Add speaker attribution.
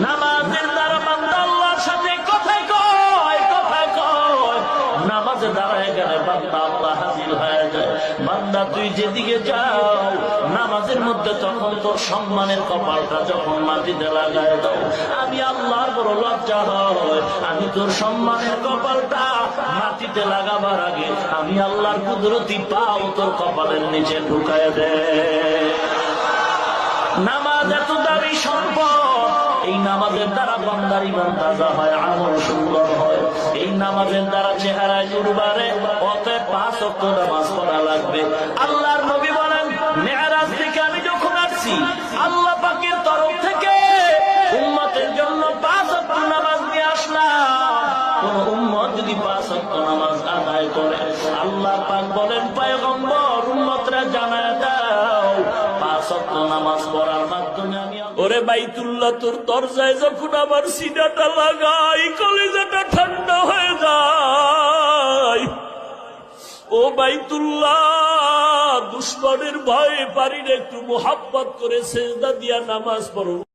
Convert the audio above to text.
Speaker 1: নামাজের দ্বারা বান্দা আল্লাহর সাথে কথা কয়, কথা কয়। নামাজে দাঁড়ায় গেলে বান্দা আল্লাহ হাজির হয়ে যায়। বান্দা তুই যেদিকে যাও নামাজের মধ্যে তখন তোর সম্মানের কপালটা যখন মাটিতে লাগায় দাও, আমি আল্লাহর বড় লজ্জা হয়। আমি তোর সম্মানের কপালটা মাটিতে লাগাবার আগে আমি আল্লাহর কুদরতি পাও তোর কপালের নিচে ঢুকায় দে। নামাজ এত দামি সম্পদ। এই নামাজের দ্বারা বান্দার ঈমান তাজা হয়, আমল সুন্দর হয়। এই নামাজের দ্বারা চেহারায় নূর বাড়ে। অতএব 5 ওয়াক্ত নামাজ পড়া লাগবে। আল্লাহর নবী বলেন, মেরাজ থেকে আমি যখন আসছি আল্লাহ পাকের তরফ থেকে উম্মতের জন্য 5 ওয়াক্ত নামাজ নিয়ে আসলাম। কোন উম্মত যদি 5 ওয়াক্ত নামাজ আদায় করে, আল্লাহ পাক বলেন, পয়গম্বর উম্মতরা জানায় দাও 5 ওয়াক্ত নামাজ পড়ার মাধ্যমে আমি ওরে বাইতুল্লাহ তোর দরজায় যখন আমার সিনাটা লাগাই কলিজাটা ঠান্ডা হয়ে যায়। ও বাইতুল্লাহ, দুশ্মনের ভয়ে পারি না একটু মোহাব্বত করে সেজদা দিয়া নামাজ পড়ো।